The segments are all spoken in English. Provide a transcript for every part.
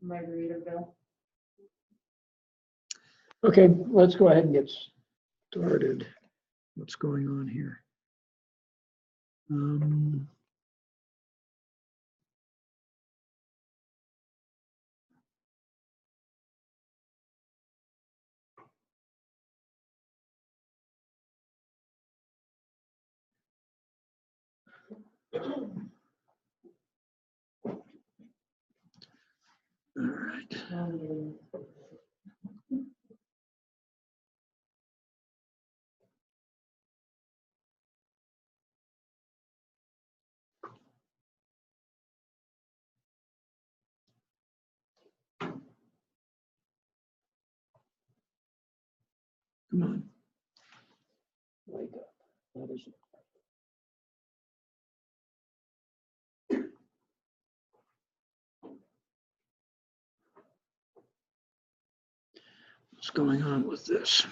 Margaritaville. Okay, let's go ahead and get started. What's going on here? All right. Come on. Wake up. That is what's going on with this?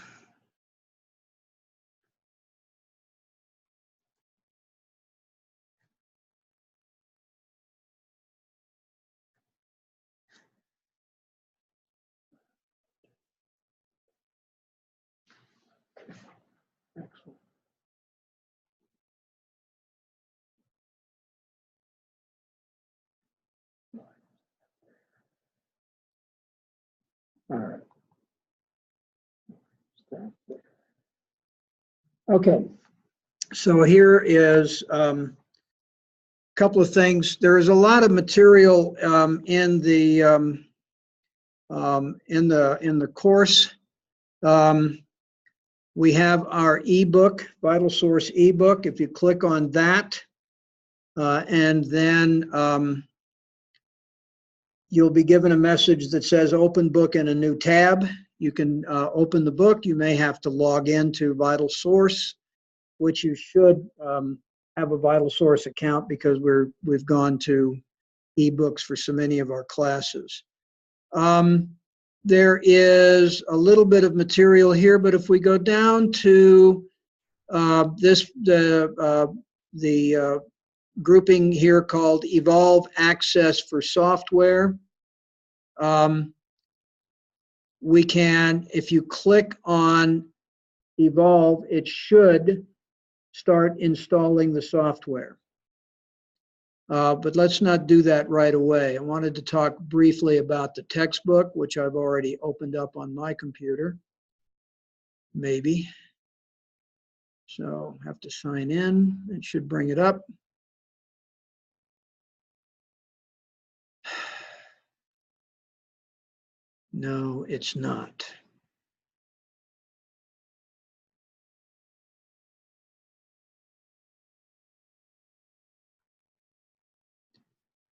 Excellent. All right. Start there. Okay. So here is a couple of things. There is a lot of material in the course. We have our ebook, Vital Source ebook. If you click on that, and then you'll be given a message that says open book in a new tab. You can open the book. You may have to log into Vital Source, which you should have a Vital Source account because we've gone to ebooks for so many of our classes. There is a little bit of material here, but if we go down to the grouping here called Evolve Access for Software, we can, if you click on Evolve, it should start installing the software. But let's not do that right away. I wanted to talk briefly about the textbook, which I've already opened up on my computer, maybe. So I have to sign in. It should bring it up. No, it's not.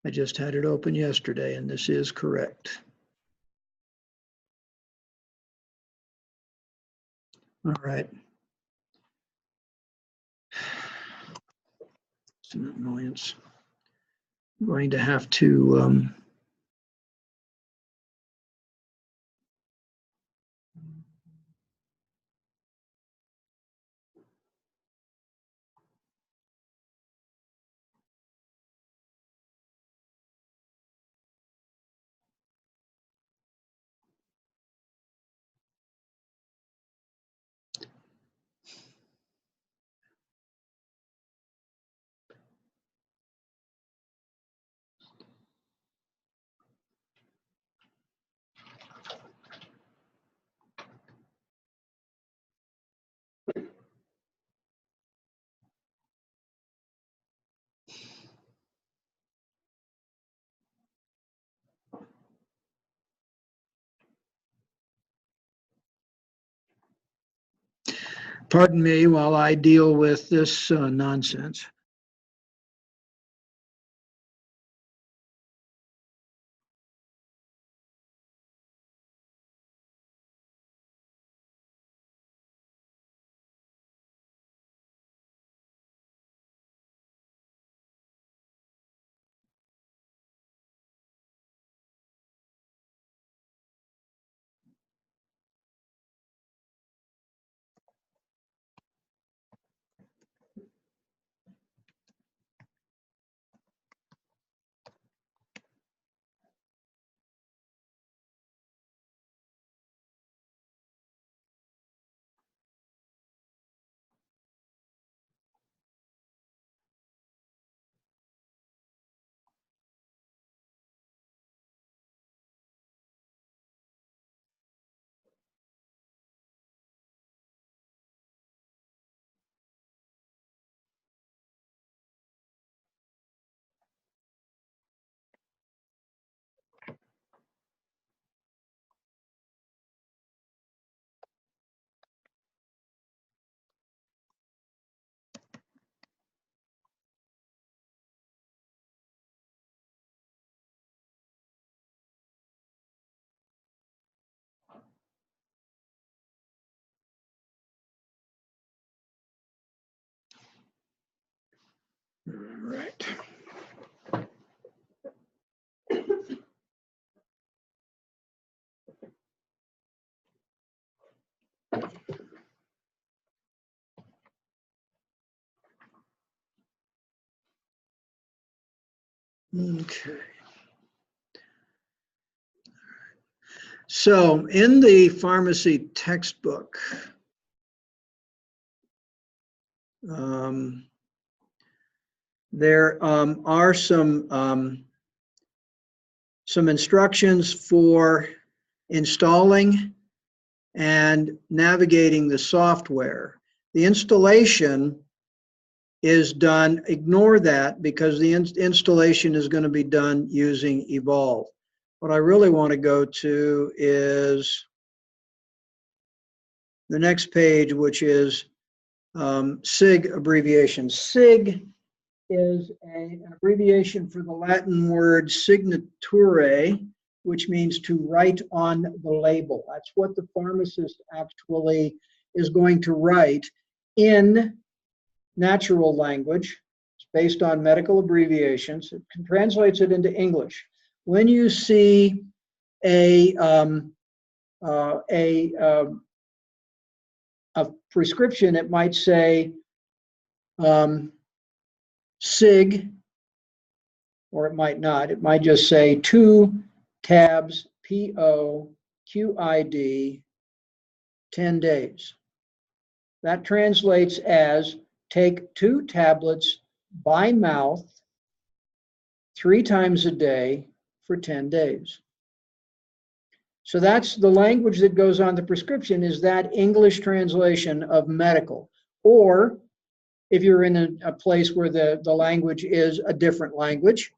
I just had it open yesterday, and this is correct. All right. It's an annoyance. I'm going to have to pardon me while I deal with this nonsense. right. Okay. So in the pharmacy textbook, there are some instructions for installing and navigating the software. The installation is done, ignore that because the installation is going to be done using Evolve. What I really want to go to is the next page, which is SIG abbreviation. SIG is an abbreviation for the Latin word signature, which means to write on the label. That's what the pharmacist actually is going to write in natural language. It's based on medical abbreviations. It translates it into English. When you see a prescription, it might say SIG, or it might not. It might just say 2 tabs PO QID 10 days. That translates as take 2 tablets by mouth 3 times a day for 10 days. So that's the language that goes on the prescription, is that English translation of medical. Or if you're in a place where the language is a different language,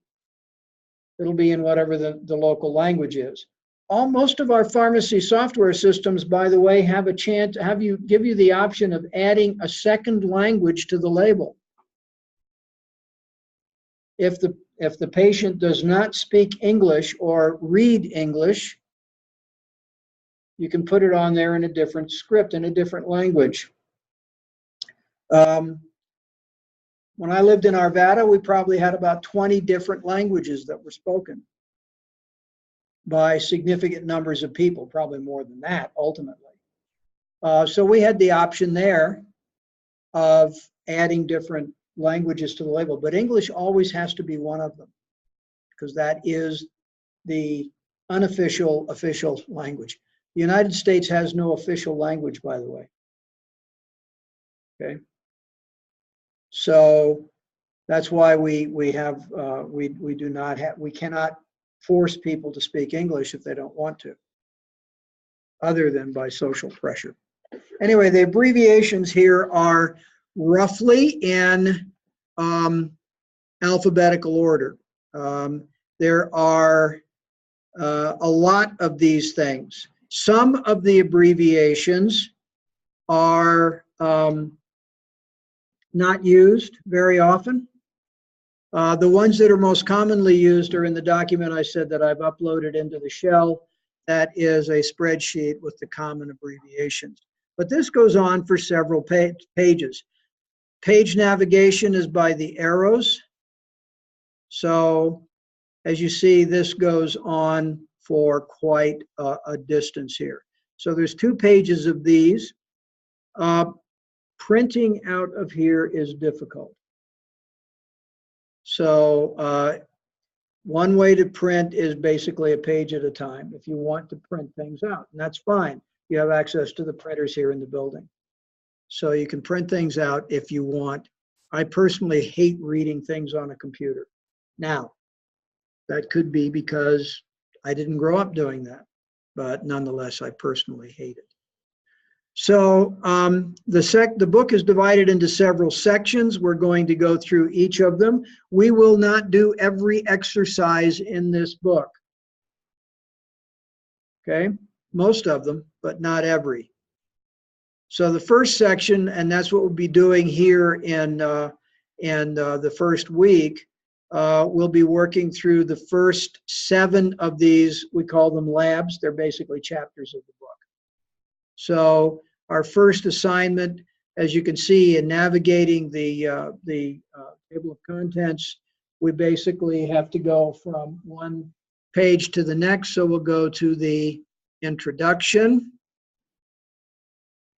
it'll be in whatever the local language is. Most of our pharmacy software systems, by the way, have a chance, give you the option of adding a second language to the label. If the patient does not speak English or read English, you can put it on there in a different script, in a different language. When I lived in Arvada, we probably had about 20 different languages that were spoken by significant numbers of people, probably more than that ultimately. So we had the option there of adding different languages to the label, but English always has to be one of them because that is the unofficial official language. The United States has no official language, by the way. Okay. So that's why we cannot force people to speak English if they don't want to, other than by social pressure. Anyway, the abbreviations here are roughly in alphabetical order. There are a lot of these things. Some of the abbreviations are not used very often. The ones that are most commonly used are in the document I said that I've uploaded into the shell. That is a spreadsheet with the common abbreviations. But this goes on for several pages. Page navigation is by the arrows. So as you see, this goes on for quite a distance here. So there's 2 pages of these. Printing out of here is difficult. So one way to print is basically a page at a time if you want to print things out, and that's fine. You have access to the printers here in the building. So you can print things out if you want. I personally hate reading things on a computer. Now, that could be because I didn't grow up doing that, but nonetheless, I personally hate it. So the book is divided into several sections. We're going to go through each of them. We will not do every exercise in this book. Okay, most of them, but not every. So the first section, and that's what we'll be doing here in the first week, we'll be working through the first 7 of these. We call them labs. They're basically chapters of the book. So our first assignment as you can see in navigating the table of contents, we basically have to go from one page to the next. So we'll go to the introduction.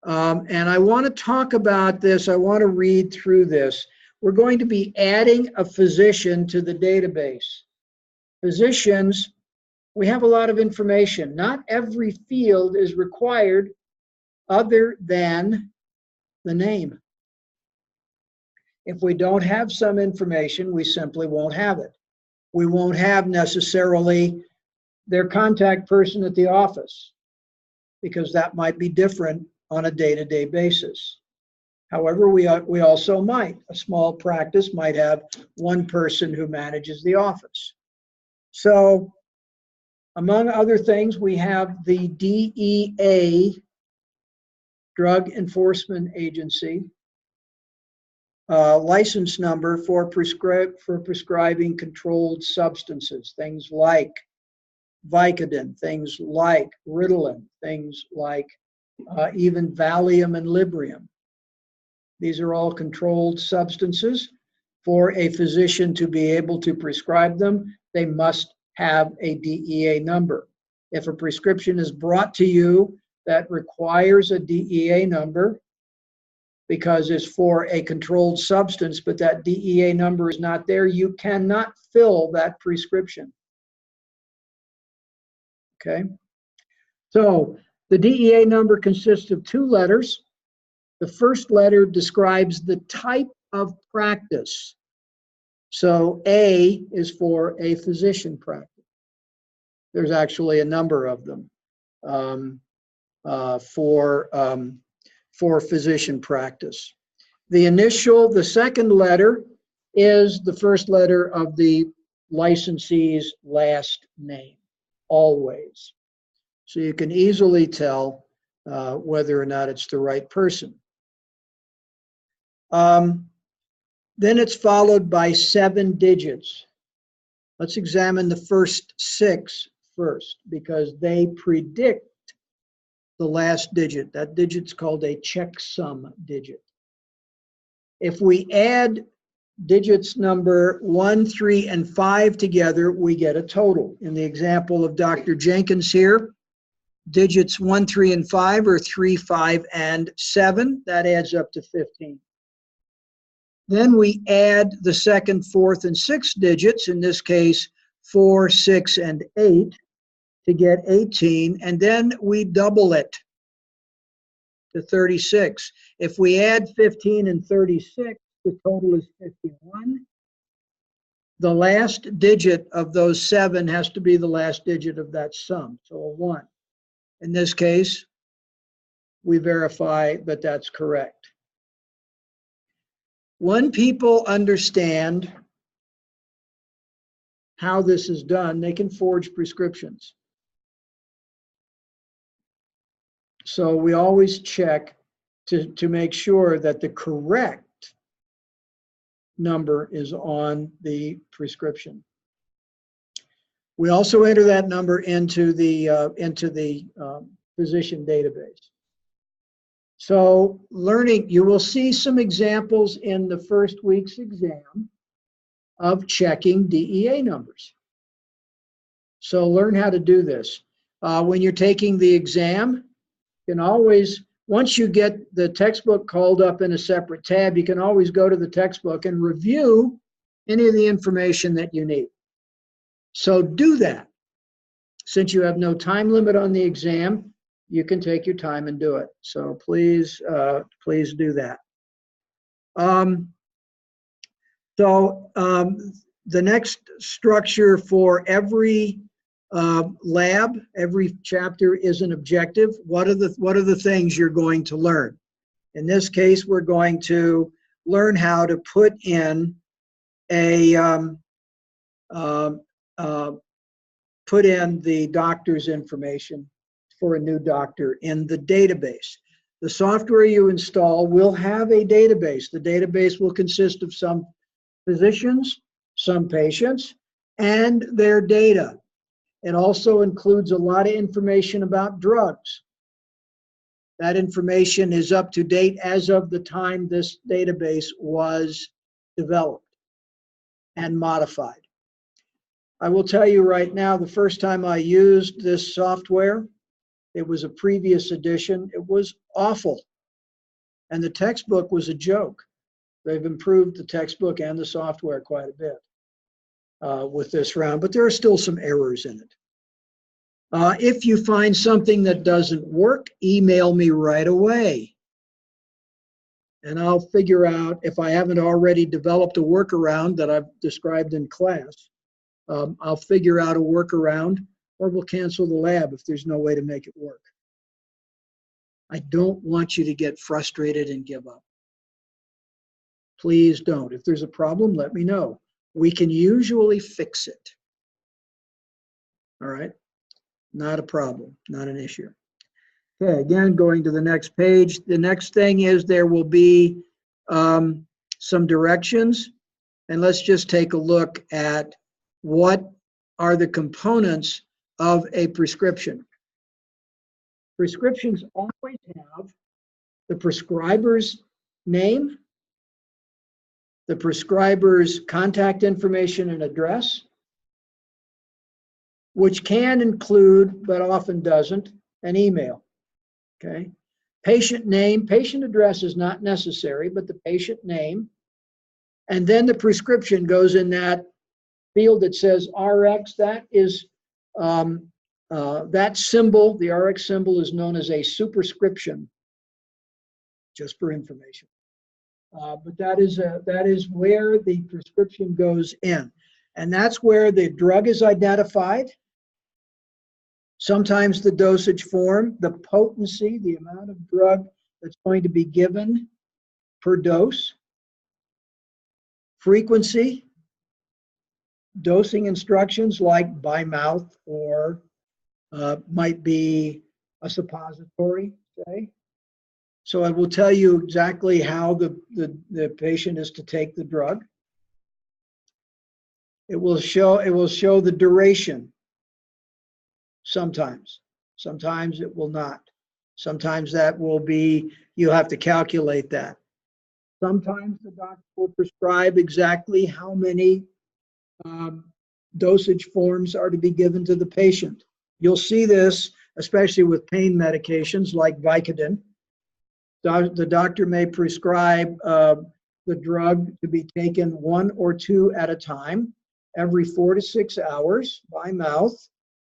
And I want to talk about this. I want to read through this. We're going to be adding a physician to the database. Physicians, we have a lot of information. Not every field is required other than the name. If we don't have some information, we simply won't have it. We won't have necessarily their contact person at the office, because that might be different on a day-to-day basis. However, we also might. A small practice might have one person who manages the office. So, among other things, we have the DEA, Drug Enforcement Agency, license number for prescribing controlled substances, things like Vicodin, things like Ritalin, things like even Valium and Librium. These are all controlled substances. For a physician to be able to prescribe them, they must have a DEA number. If a prescription is brought to you that requires a DEA number because it's for a controlled substance, but that DEA number is not there, you cannot fill that prescription. Okay? So the DEA number consists of 2 letters. The first letter describes the type of practice. So A is for a physician practice. There's actually a number of them for physician practice. The second letter is the first letter of the licensee's last name, always. So you can easily tell whether or not it's the right person. Then it's followed by 7 digits. Let's examine the first 6 first, because they predict the last digit. That digit's called a checksum digit. If we add digits number 1, 3, and 5 together, we get a total. In the example of Dr. Jenkins here, digits 1, 3, and 5 are 3, 5, and 7. That adds up to 15. Then we add the second, fourth, and sixth digits, in this case 4, 6, and 8, to get 18, and then we double it to 36. If we add 15 and 36, the total is 51. The last digit of those 7 has to be the last digit of that sum, so a 1. In this case, we verify that that's correct. When people understand how this is done, they can forge prescriptions. So we always check to make sure that the correct number is on the prescription. We also enter that number into the physician database. So learning, you will see some examples in the first week's exam of checking DEA numbers. So learn how to do this. When you're taking the exam, you can always, once you get the textbook called up in a separate tab, you can always go to the textbook and review any of the information that you need. So do that. Since you have no time limit on the exam, you can take your time and do it. So please, please do that. The next structure for every lab, every chapter is an objective. What are the things you're going to learn? In this case, we're going to learn how to put in the doctor's information for a new doctor in the database. The software you install will have a database. The database will consist of some physicians, some patients, and their data. It also includes a lot of information about drugs. That information is up to date as of the time this database was developed and modified. I will tell you right now, the first time I used this software, it was a previous edition. It was awful. And the textbook was a joke. They've improved the textbook and the software quite a bit with this round, but there are still some errors in it. If you find something that doesn't work, email me right away. And I'll figure out, if I haven't already developed a workaround that I've described in class, I'll figure out a workaround, or we'll cancel the lab if there's no way to make it work. I don't want you to get frustrated and give up. Please don't. If there's a problem, let me know. We can usually fix it. All right? Not a problem, not an issue. Okay, again, going to the next page. The next thing is there will be some directions. And let's just take a look at what are the components of a prescription. Prescriptions always have the prescriber's name, the prescriber's contact information and address, which can include, but often doesn't, an email. Okay. Patient name, patient address is not necessary, but the patient name. And then the prescription goes in that field that says RX. That is, that symbol, the RX symbol, is known as a superscription, just for information. But that is where the prescription goes in. And that's where the drug is identified. Sometimes the dosage form, the potency, the amount of drug that's going to be given per dose, frequency, dosing instructions like by mouth, or might be a suppository, say. So I will tell you exactly how the patient is to take the drug. It will show the duration. Sometimes it will not. Sometimes that will be, you have to calculate that. Sometimes the doctor will prescribe exactly how many dosage forms are to be given to the patient. You'll see this, especially with pain medications like Vicodin. The doctor may prescribe the drug to be taken 1 or 2 at a time, every 4 to 6 hours by mouth,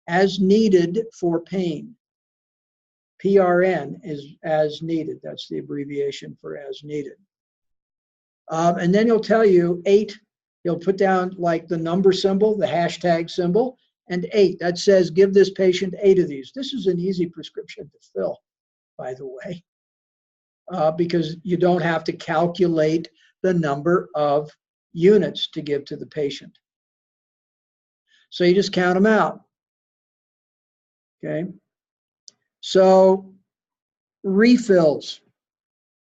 as needed for pain. PRN is as needed. That's the abbreviation for as needed. And then he'll tell you 8. He'll put down like the number symbol, the hashtag symbol, and 8. That says give this patient 8 of these. This is an easy prescription to fill, by the way, because you don't have to calculate the number of units to give to the patient. So you just count them out. Okay. So refills.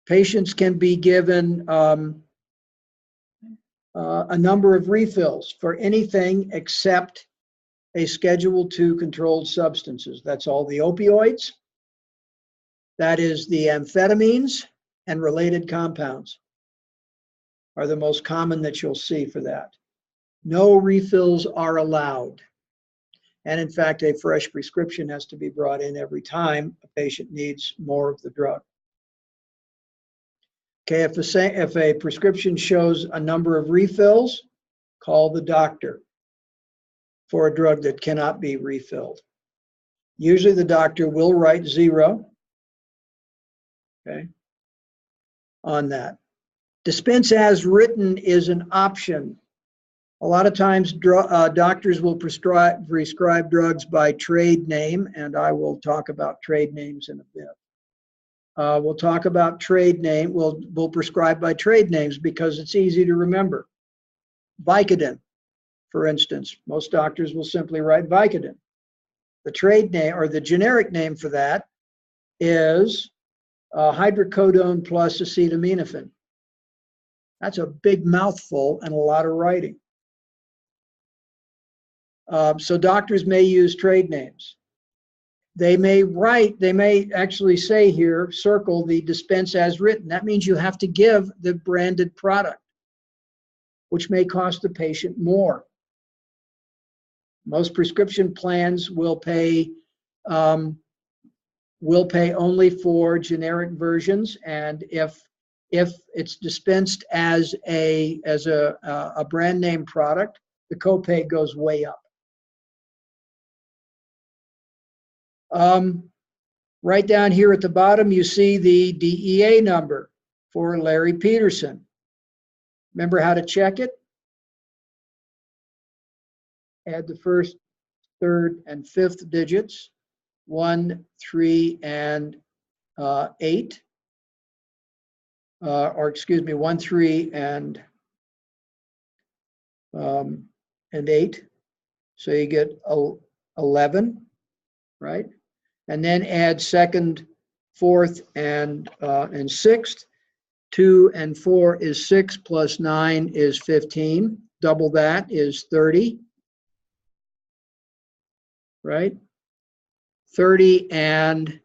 Patients can be given a number of refills for anything except a Schedule II controlled substances. That's all the opioids. That is the amphetamines and related compounds are the most common that you'll see for that. No refills are allowed. And in fact, a fresh prescription has to be brought in every time a patient needs more of the drug. Okay, if a prescription shows a number of refills, call the doctor for a drug that cannot be refilled. Usually the doctor will write 0, okay, on that. Dispense as written is an option. A lot of times doctors will prescribe drugs by trade name, and I will talk about trade names in a bit. We'll talk about trade name. We'll prescribe by trade names because it's easy to remember. Vicodin, for instance, most doctors will simply write Vicodin. The trade name, or the generic name for that, is hydrocodone plus acetaminophen. That's a big mouthful and a lot of writing. So doctors may use trade names. they may actually say here, circle the dispense as written. That means you have to give the branded product, which may cost the patient more. Most prescription plans will pay only for generic versions, and if it's dispensed as a brand name product, the copay goes way up. Right down here at the bottom, you see the DEA number for Larry Peterson. Remember how to check it? Add the first, third, and fifth digits, 1, 3, and 8. Or excuse me, 1, 3, and 8. So you get 11, right? And then add second, fourth, and sixth. 2 and 4 is 6, plus 9 is 15. Double that is 30, right? 30, and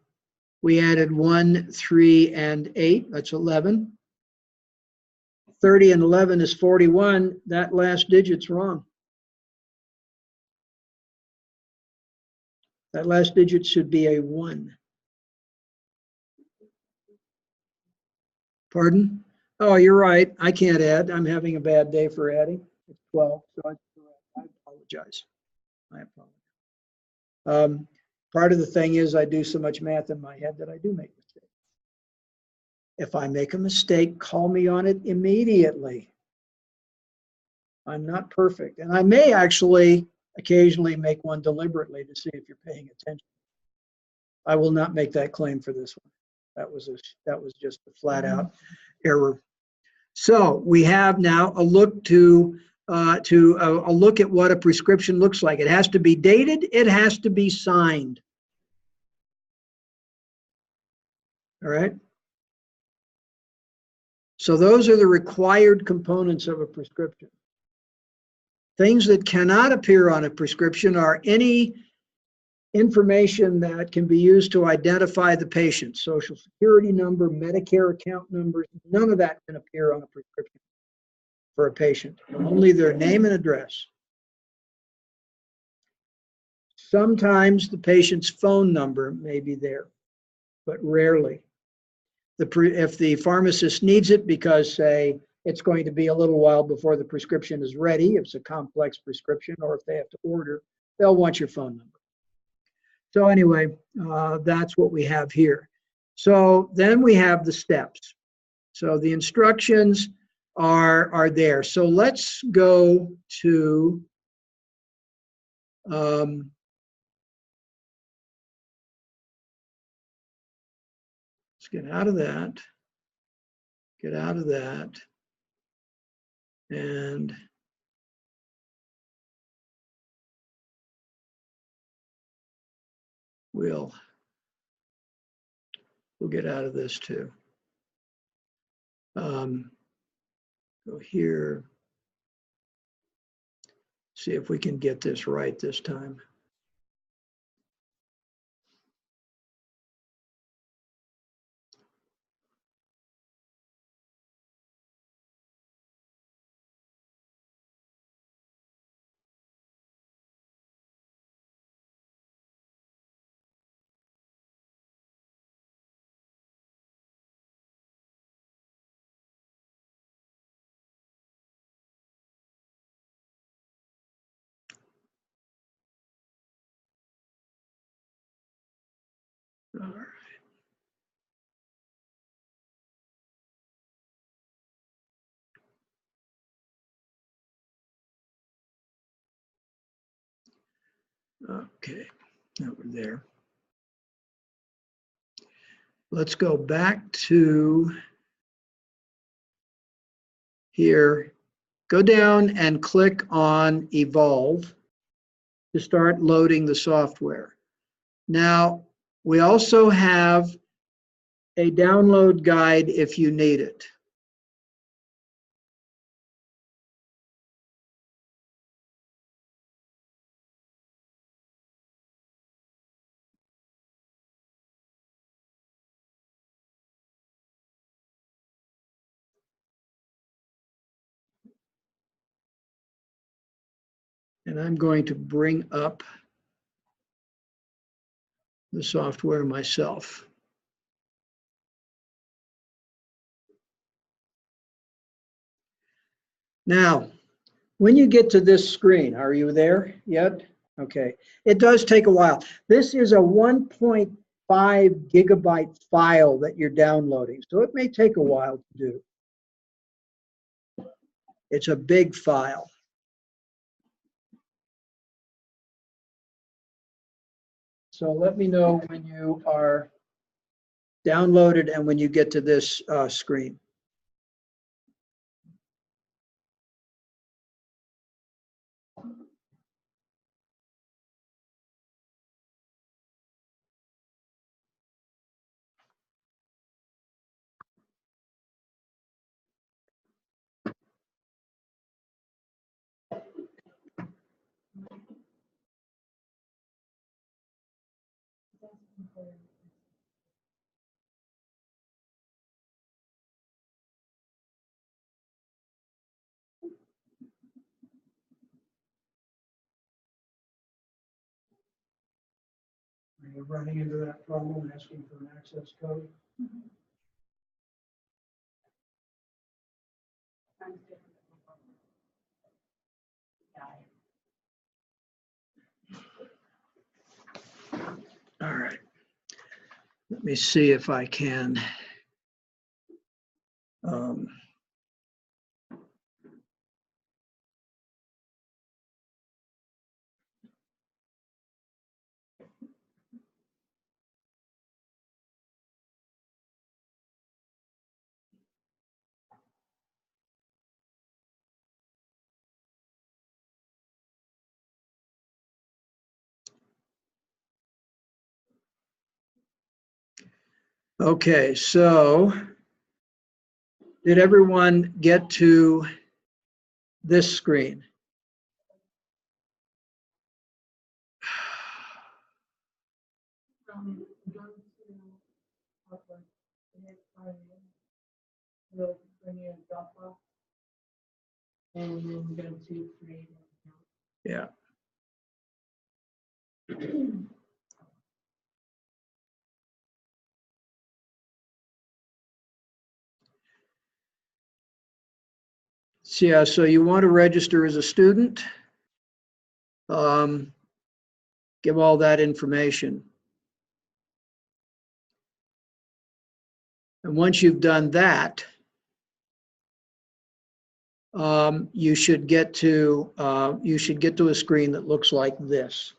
we added 1, 3, and 8. That's 11. 30 and 11 is 41. That last digit's wrong. That last digit should be a 1. Pardon? Oh, you're right. I can't add. I'm having a bad day for adding. It's 12, so I apologize. I apologize. Part of the thing is I do so much math in my head that I do make mistakes. If I make a mistake, call me on it immediately. I'm not perfect. And I may actually occasionally make one deliberately to see if you're paying attention. I will not make that claim for this one. That was just a flat out error. So we have now a look a look at what a prescription looks like. It has to be dated. It has to be signed. All right. So those are the required components of a prescription. Things that cannot appear on a prescription are any information that can be used to identify the patient. Social Security number, Medicare account numbers, none of that can appear on a prescription for a patient. Only their name and address. Sometimes the patient's phone number may be there, but rarely. If the pharmacist needs it because, say, it's going to be a little while before the prescription is ready, if it's a complex prescription, or if they have to order, they'll want your phone number. So anyway, that's what we have here. So then we have the steps. So the instructions are there. So let's go to let's get out of that. Get out of that. And we'll get out of this too. Go here. See if we can get this right this time. All right. Okay, now we're there. Let's go back to here. Go down and click on Evolve to start loading the software. Now, we also have a download guide if you need it. And I'm going to bring up the software myself. Now, when you get to this screen, are you there yet? Okay, it does take a while. This is a 1.5 gigabyte file that you're downloading, so it may take a while to do. It's a big file. So let me know when you are downloaded and when you get to this screen. Are you running into that problem asking for an access code? All right. Let me see if I can. Okay, so did everyone get to this screen? And then go to create an Yeah. So, yeah, so you want to register as a student. Give all that information. And once you've done that, you should get to a screen that looks like this.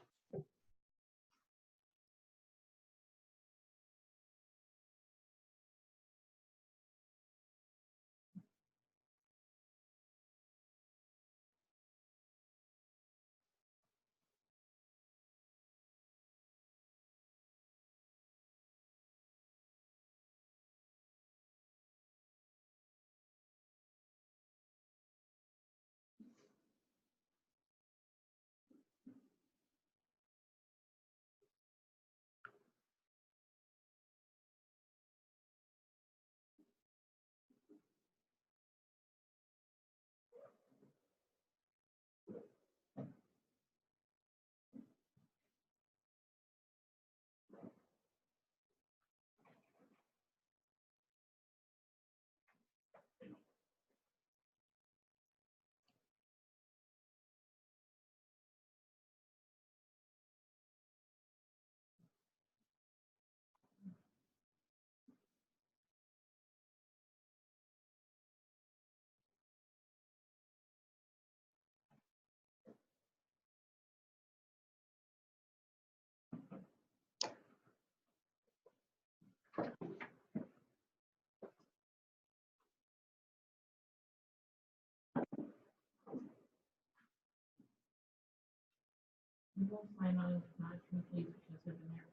You will sign on is not complete because of an error.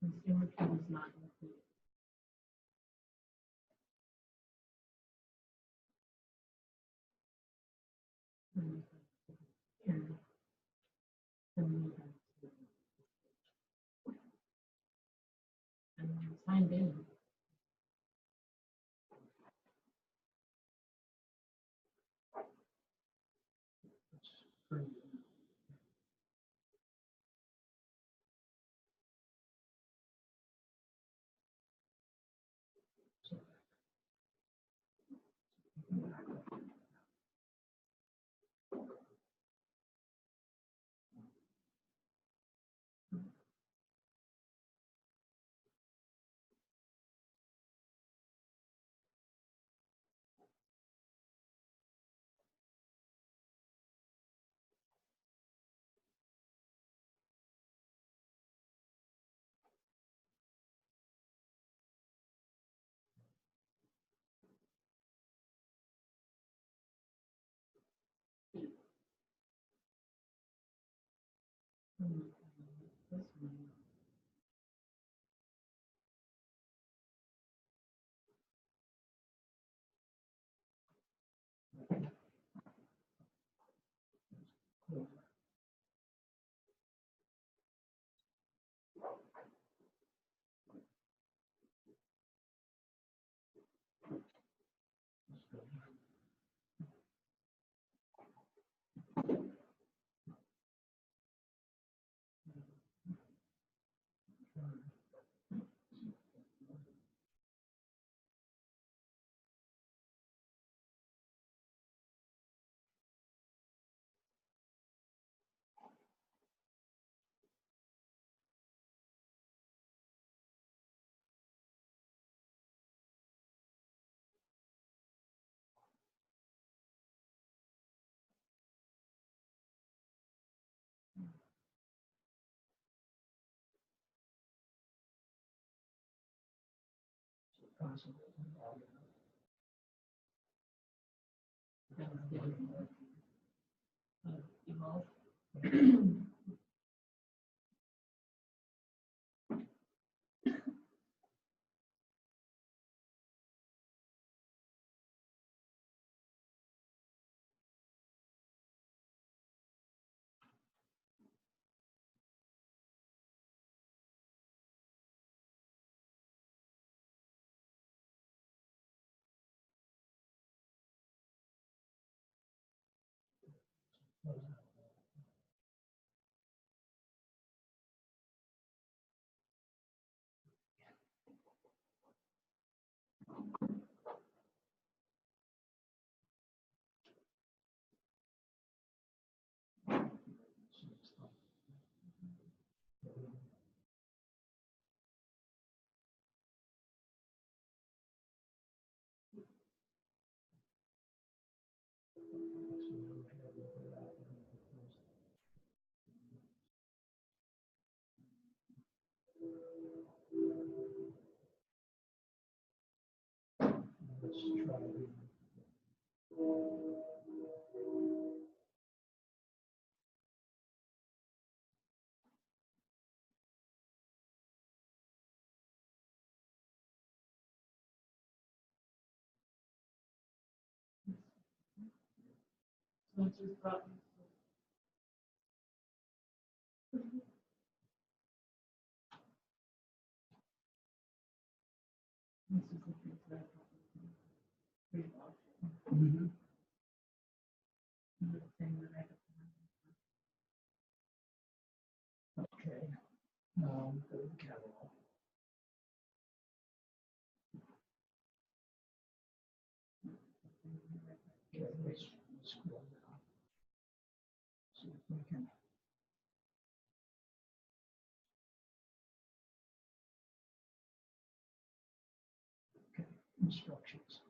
Consumer key is not included. And I'm signed in. This one. Evolve. So it's just got. This is the thing that I thought was pretty awesome. Mhm. The thing that I got. Okay, go to the catalog. Okay, let's scroll down. See if we can. Okay, instructions.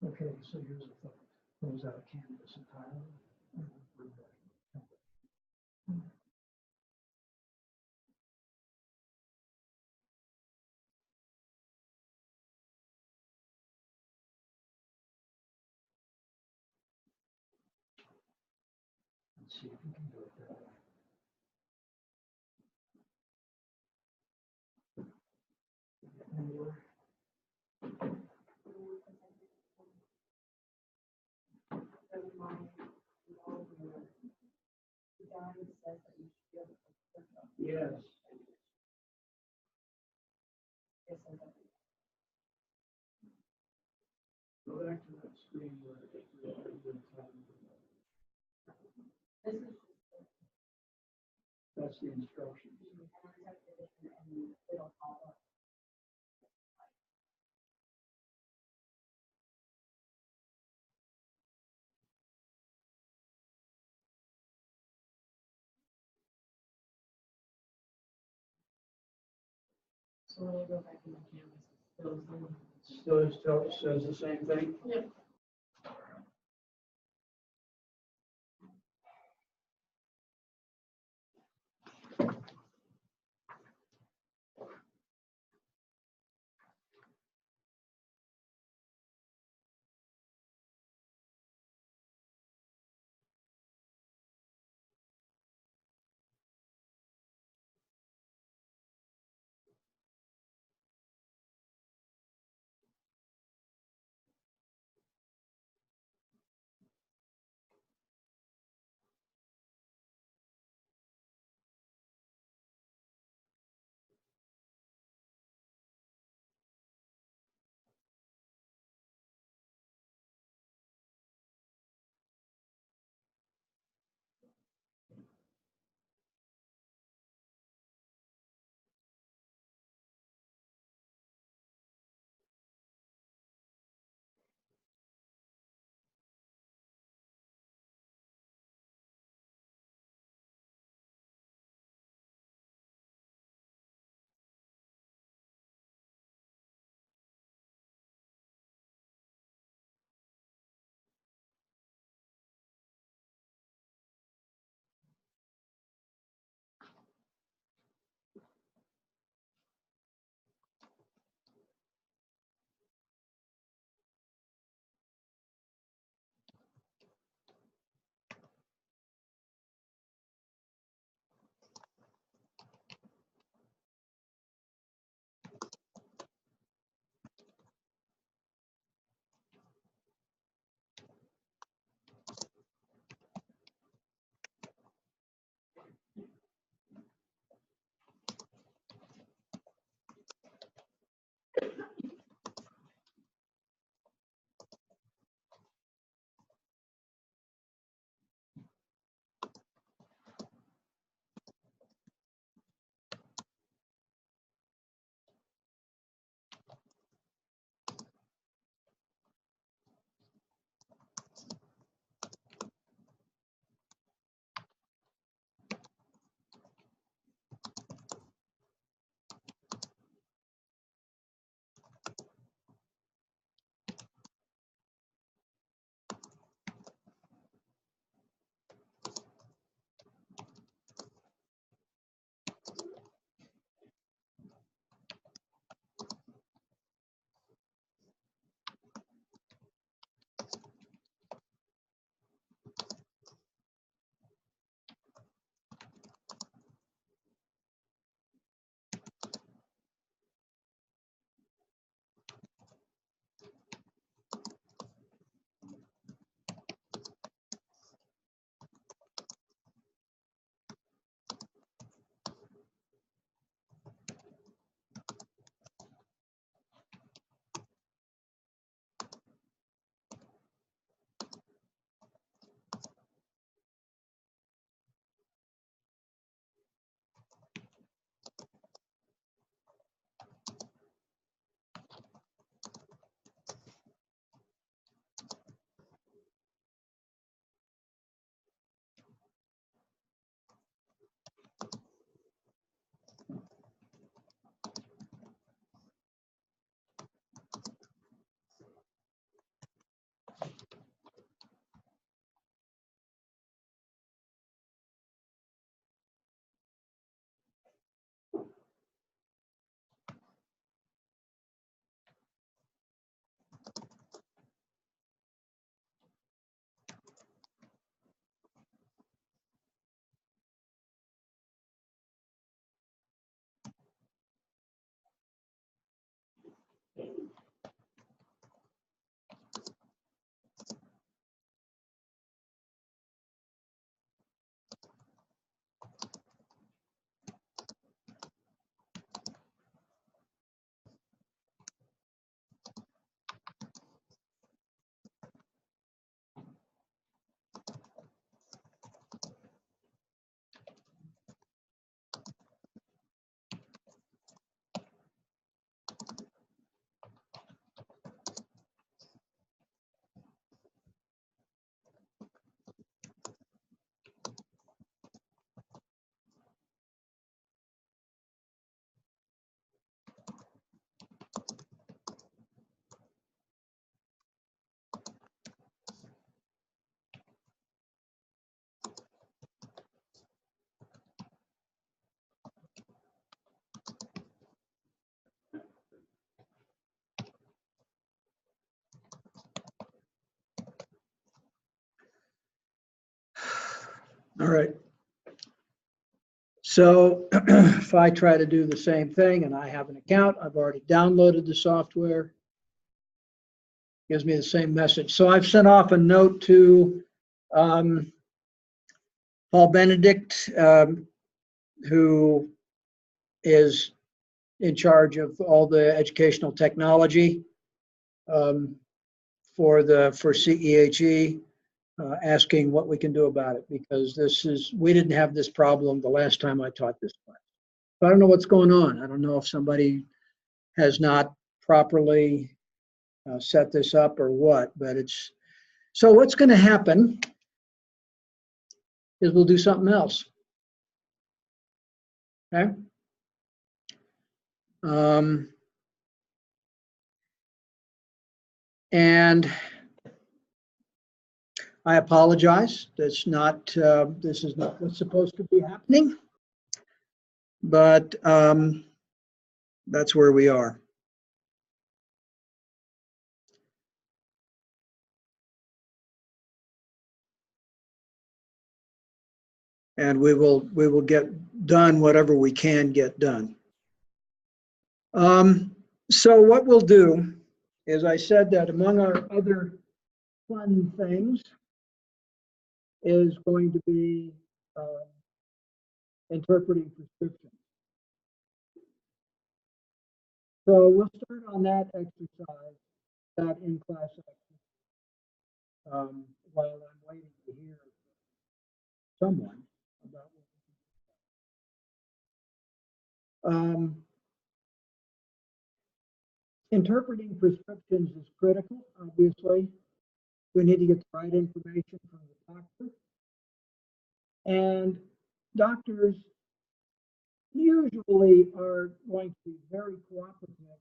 Okay, so here's a thought. Close out Canvas entirely. Let's see if we can do it that way. Or yes. Go back to that screen where we are doing time. This is That's the instructions. so when I go back in the canvas, it goes in. Still says the same thing? Yep. All right. So if I try to do the same thing and I have an account, I've already downloaded the software. Gives me the same message. So I've sent off a note to Paul Benedict, who is in charge of all the educational technology for CEHE, asking what we can do about it, because we didn't have this problem the last time I taught this class. So I don't know what's going on. I don't know if somebody has not properly set this up or what, but so what's going to happen is we'll do something else. Okay. And I apologize. This is not what's supposed to be happening, but that's where we are. And we will get done whatever we can get done. So what we'll do is, I said that among our other fun things is going to be interpreting prescriptions. So we'll start on that exercise, that in-class exercise, while I'm waiting to hear someone about what. Interpreting prescriptions is critical, obviously. We need to get the right information from the doctor. And doctors usually are going to be very cooperative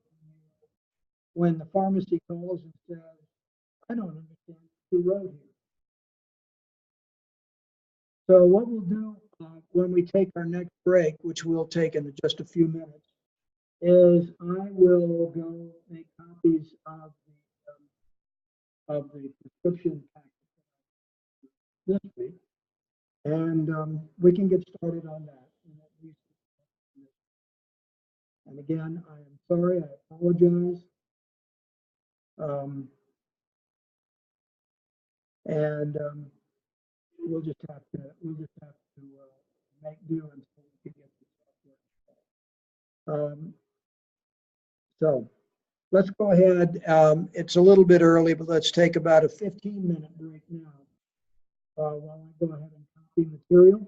when the pharmacy calls and says, I don't understand what you wrote here. So what we'll do when we take our next break, which we'll take in just a few minutes, is I will go make copies of the prescription package this week, and we can get started on that. And again, I am sorry, I apologize. We'll just have to make do until we can get the software. So let's go ahead. It's a little bit early, but let's take about a 15-minute break now while I go ahead and copy material.